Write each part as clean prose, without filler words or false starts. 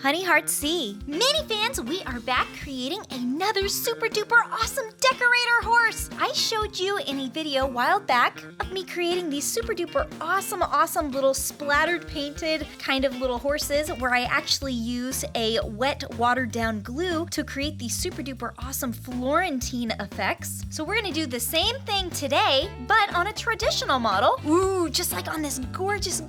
Honey Heart C. Mini fans, we are back creating another super duper awesome decorator horse. I showed you in a video a while back of me creating these super duper awesome little splattered painted kind of little horses where I actually use a wet watered down glue to create these super duper awesome Florentine effects. So we're gonna do the same thing today, but on a traditional model. Ooh, just like on this gorgeous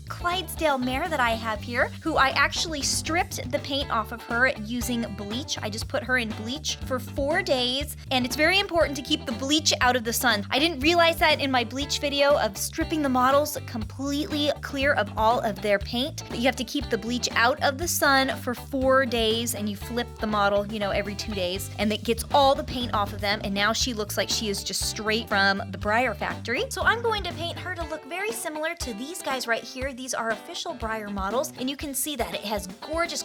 Clydesdale mare that I have here, who I actually stripped the paint off of her using bleach. I just put her in bleach for 4 days, and it's very important to keep the bleach out of the sun. I didn't realize that in my bleach video of stripping the models completely clear of all of their paint, but you have to keep the bleach out of the sun for 4 days, and you flip the model, every 2 days, and it gets all the paint off of them, and now she looks like she is just straight from the Breyer factory. So I'm going to paint her to look very similar to these guys right here. These are official Breyer models, and you can see that it has gorgeous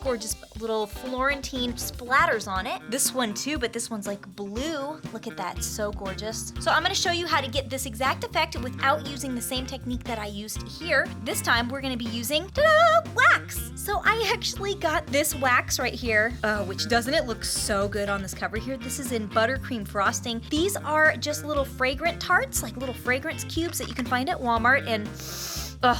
little Florentine splatters on it. This one too, but this one's like blue. Look at that, so gorgeous. So I'm gonna show you how to get this exact effect without using the same technique that I used here. This time we're gonna be using, ta-da, wax. So I actually got this wax right here, which doesn't it look so good on this cover here? This is in buttercream frosting. These are just little fragrant tarts, like little fragrance cubes that you can find at Walmart, and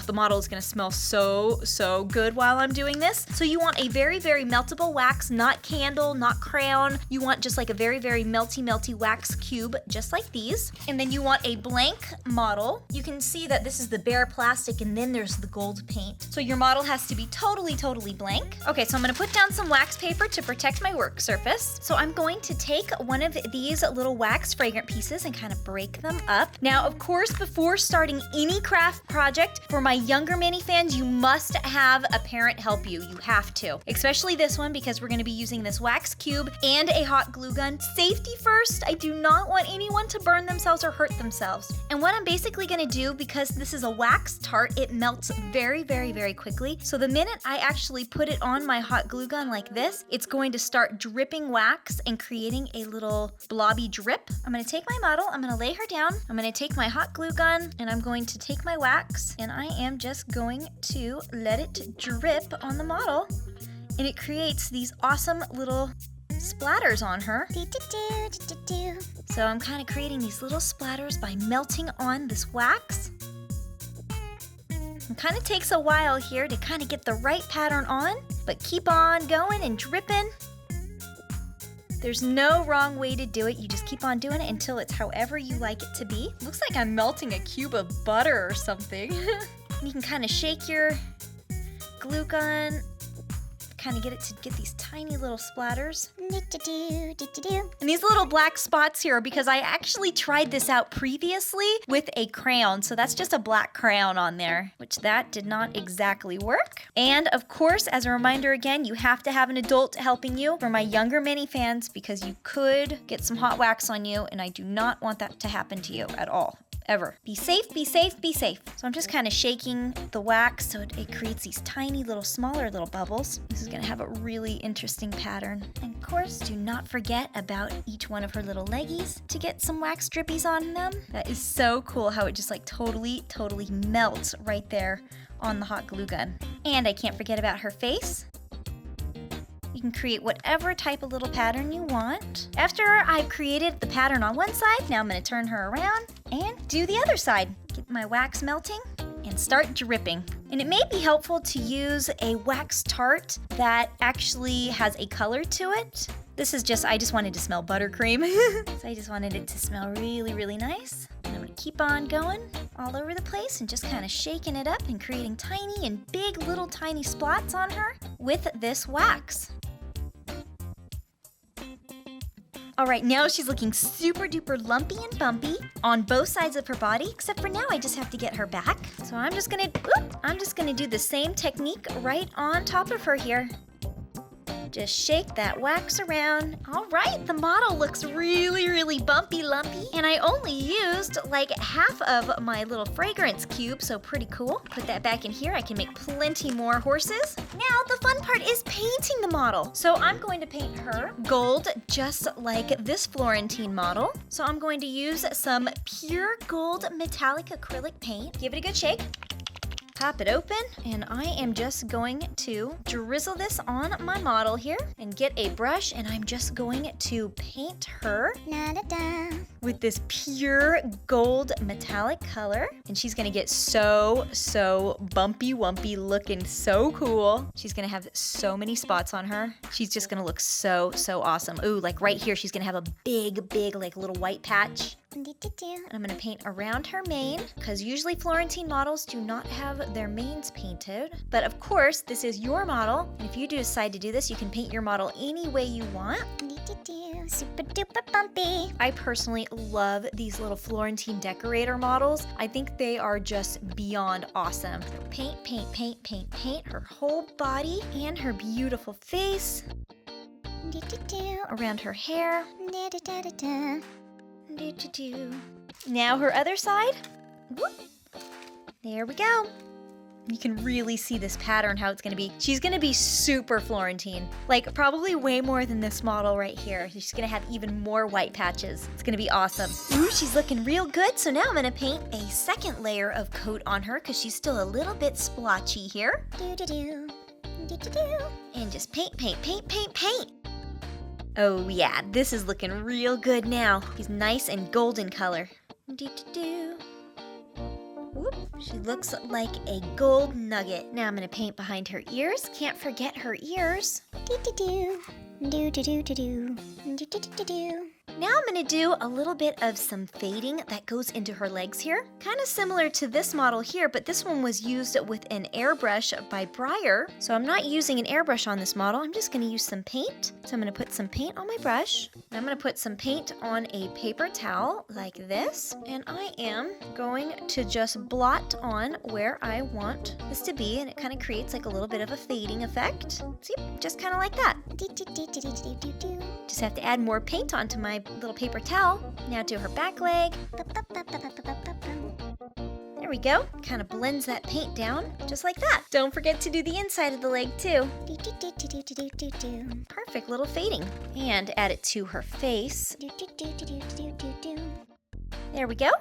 the model is gonna smell so good while I'm doing this. So you want a very meltable wax, not candle, not crayon. You want just like a very melty wax cube, just like these. And then you want a blank model. You can see that this is the bare plastic, and then there's the gold paint. So your model has to be totally blank. Okay, so I'm gonna put down some wax paper to protect my work surface. So I'm going to take one of these little wax fragrant pieces and kind of break them up. Now, of course, before starting any craft project, for my younger mini fans, you must have a parent help you. You have to. Especially this one, because we're gonna be using this wax cube and a hot glue gun. Safety first. I do not want anyone to burn themselves or hurt themselves. And what I'm basically gonna do, because this is a wax tart, it melts very quickly. So the minute I actually put it on my hot glue gun like this, it's going to start dripping wax and creating a little blobby drip. I'm gonna take my model, I'm gonna lay her down, I'm gonna take my hot glue gun, and I'm going to take my wax, and I am just going to let it drip on the model, and it creates these awesome little splatters on her. So I'm kind of creating these little splatters by melting on this wax. It kind of takes a while here to kind of get the right pattern on, but keep on going and dripping. There's no wrong way to do it. You just keep on doing it until it's however you like it to be. Looks like I'm melting a cube of butter or something. You can kind of shake your glue gun, kind of get it to get these tiny little splatters. And these little black spots here are because I actually tried this out previously with a crayon. So that's just a black crayon on there, which that did not exactly work. And of course, as a reminder again, you have to have an adult helping you for my younger mini fans, because you could get some hot wax on you, and I do not want that to happen to you at all. Ever. Be safe. So I'm just kind of shaking the wax so it creates these tiny smaller little bubbles. This is gonna have a really interesting pattern. And of course, do not forget about each one of her little leggies to get some wax drippies on them. That is so cool how it just like totally melts right there on the hot glue gun. And I can't forget about her face. You can create whatever type of little pattern you want. After I've created the pattern on one side, now I'm gonna turn her around and do the other side. Get my wax melting and start dripping. And it may be helpful to use a wax tart that actually has a color to it. This is just, I just wanted to smell buttercream. So I just wanted it to smell really nice. And I'm gonna keep on going all over the place and just kind of shaking it up and creating tiny and big little tiny spots on her with this wax. All right, now she's looking super duper lumpy and bumpy on both sides of her body, except for now I just have to get her back. So I'm just gonna do the same technique right on top of her here. Just shake that wax around. All right, the model looks really bumpy lumpy. And I only used like half of my little fragrance cube, so pretty cool. Put that back in here. I can make plenty more horses. Now the fun part is painting the model. So I'm going to paint her gold, just like this Florentine model. So I'm going to use some pure gold metallic acrylic paint. Give it a good shake. Pop it open, and I am just going to drizzle this on my model here and get a brush, and I'm just going to paint her with this pure gold metallic color. And she's gonna get so bumpy wumpy, looking so cool. She's gonna have so many spots on her. She's just gonna look so awesome. Ooh, like right here, she's gonna have a big like little white patch. And I'm gonna paint around her mane, because usually Florentine models do not have their manes painted. But of course, this is your model, and if you do decide to do this, you can paint your model any way you want. Super duper bumpy. I personally love these little Florentine decorator models. I think they are just beyond awesome. Paint her whole body and her beautiful face. Around her hair. Now her other side. Whoop. There we go. You can really see this pattern, how it's gonna be. She's gonna be super Florentine. Like probably way more than this model right here. She's gonna have even more white patches. It's gonna be awesome. Ooh, she's looking real good. So now I'm gonna paint a second layer of coat on her, because she's still a little bit splotchy here. And just paint. Oh yeah, this is looking real good now. She's nice and golden color. Whoop, she looks like a gold nugget. Now I'm gonna paint behind her ears. Can't forget her ears. Now I'm gonna do a little bit of some fading that goes into her legs here. Kind of similar to this model here, but this one was used with an airbrush by Breyer. So I'm not using an airbrush on this model. I'm just gonna use some paint. So I'm gonna put some paint on my brush. And I'm gonna put some paint on a paper towel like this. And I am going to just blot on where I want this to be. And it kind of creates like a little bit of a fading effect. See, just kind of like that. Just have to add more paint onto my little paper towel. Now do her back leg. There we go. Kind of blends that paint down just like that. Don't forget to do the inside of the leg too. Perfect little fading. And add it to her face. There we go.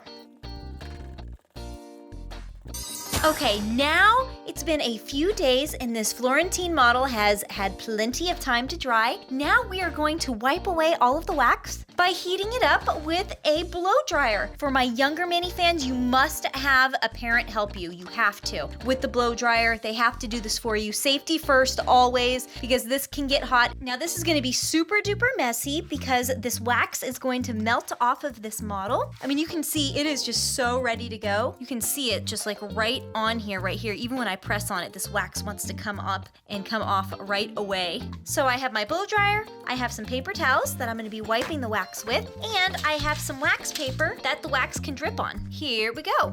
Okay, now it's been a few days and this Florentine model has had plenty of time to dry. Now we are going to wipe away all of the wax by heating it up with a blow dryer. For my younger mini fans, you must have a parent help you. You have to. With the blow dryer, they have to do this for you. Safety first, always, because this can get hot. Now this is gonna be super duper messy because this wax is going to melt off of this model. I mean, you can see it is just so ready to go. You can see it just like right on here, right here. Even when I press on it, this wax wants to come up and come off right away. So I have my blow dryer, I have some paper towels that I'm gonna be wiping the wax with, and I have some wax paper that the wax can drip on. Here we go.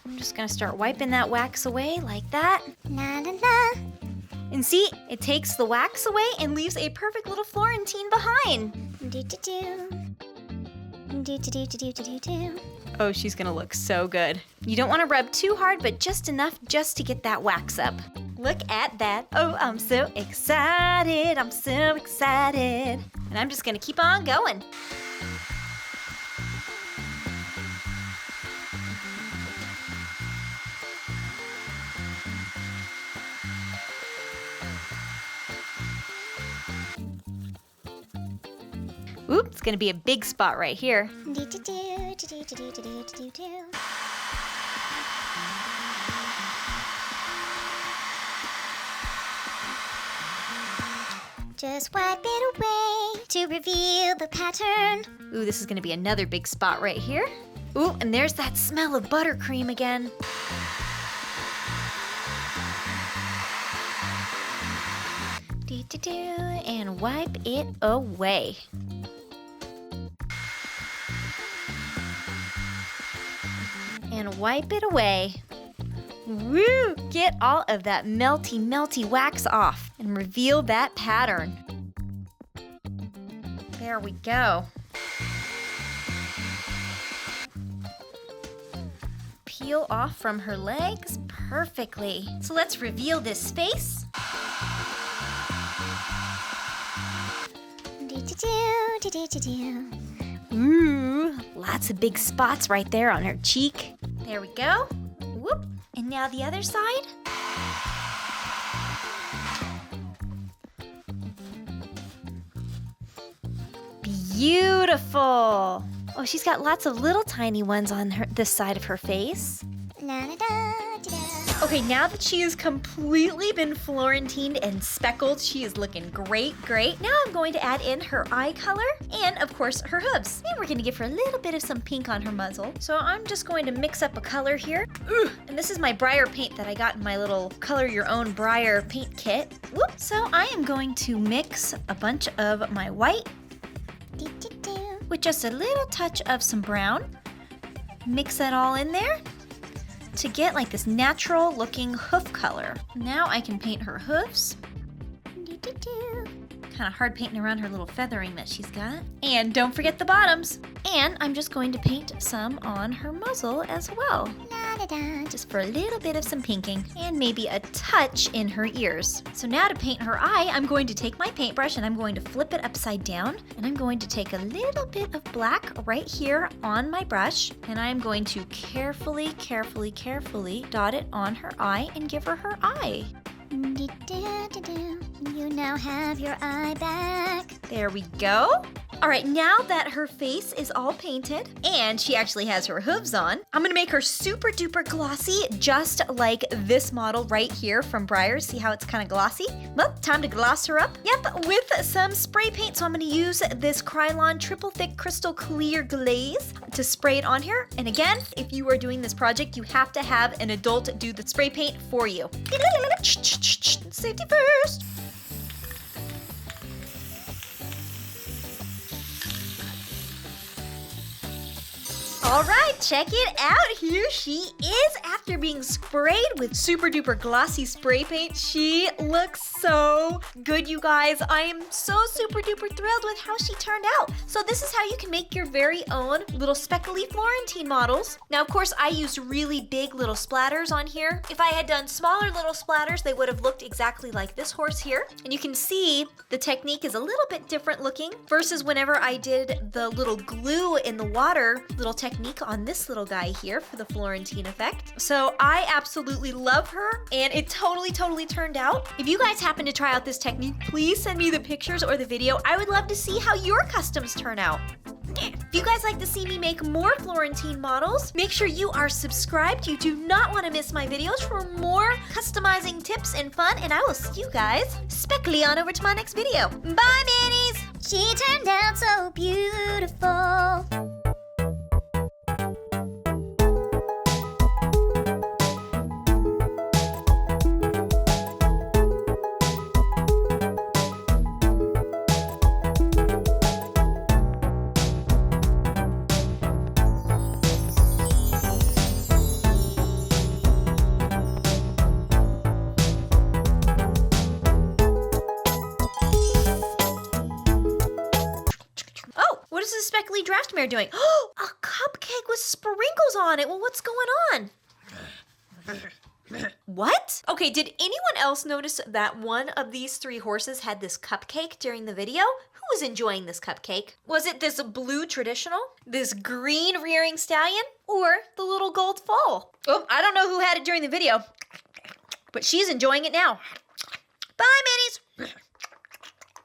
I'm just gonna start wiping that wax away like that. La la la. And see, it takes the wax away and leaves a perfect little Florentine behind. Oh, she's gonna look so good. You don't wanna rub too hard, but just enough just to get that wax up. Look at that. Oh, I'm so excited. I'm so excited. And I'm just gonna keep on going. Oop, it's gonna be a big spot right here. Just wipe it away to reveal the pattern. Ooh, this is gonna be another big spot right here. Ooh, and there's that smell of buttercream again. And wipe it away. And wipe it away. Woo! Get all of that melty, melty wax off and reveal that pattern. There we go. Peel off from her legs. perfectly. So let's reveal this face. Ooh, lots of big spots right there on her cheek. There we go. Whoop. And now the other side. Beautiful. Oh, she's got lots of little tiny ones on this side of her face. Okay, now that she has completely been Florentined and speckled, she is looking great. Now I'm going to add in her eye color and, of course, her hooves. And we're going to give her a little bit of some pink on her muzzle. So I'm just going to mix up a color here. Ooh, and this is my Breyer paint that I got in my little Color Your Own Breyer paint kit. Whoop. So I am going to mix a bunch of my white with just a little touch of some brown. Mix that all in there to get like this natural looking hoof color. Now I can paint her hooves. Kind of hard painting around her little feathering that she's got. And don't forget the bottoms. And I'm just going to paint some on her muzzle as well. Just for a little bit of some pinking and maybe a touch in her ears. So now to paint her eye, I'm going to take my paintbrush and I'm going to flip it upside down. And I'm going to take a little bit of black right here on my brush. And I'm going to carefully dot it on her eye and give her her eye. You now have your eye back. There we go. All right, now that her face is all painted and she actually has her hooves on, I'm gonna make her super duper glossy, just like this model right here from Breyer. See how it's kind of glossy? Well, time to gloss her up. Yep, with some spray paint. So I'm gonna use this Krylon Triple Thick Crystal Clear Glaze to spray it on here. And again, if you are doing this project, you have to have an adult do the spray paint for you. Safety first. All right, check it out. Here she is after being sprayed with super duper glossy spray paint. She looks so good, you guys. I am so super duper thrilled with how she turned out. So this is how you can make your very own little speckly Florentine models. Now, of course, I used really big little splatters on here. If I had done smaller little splatters, they would have looked exactly like this horse here. And you can see the technique is a little bit different looking versus whenever I did the little glue in the water little technique on this little guy here for the Florentine effect. So I absolutely love her and it totally turned out. If you guys happen to try out this technique, please send me the pictures or the video. I would love to see how your customs turn out. If you guys like to see me make more Florentine models, make sure you are subscribed. You do not want to miss my videos for more customizing tips and fun, and I will see you guys speckly on over to my next video. Bye, Mannies! She turned out so beautiful. What is this speckly draft mare doing? Oh, a cupcake with sprinkles on it. Well, what's going on? What? Okay, did anyone else notice that one of these three horses had this cupcake during the video? Who was enjoying this cupcake? Was it this blue traditional, this green rearing stallion, or the little gold foal? Oh, I don't know who had it during the video, but she's enjoying it now. Bye,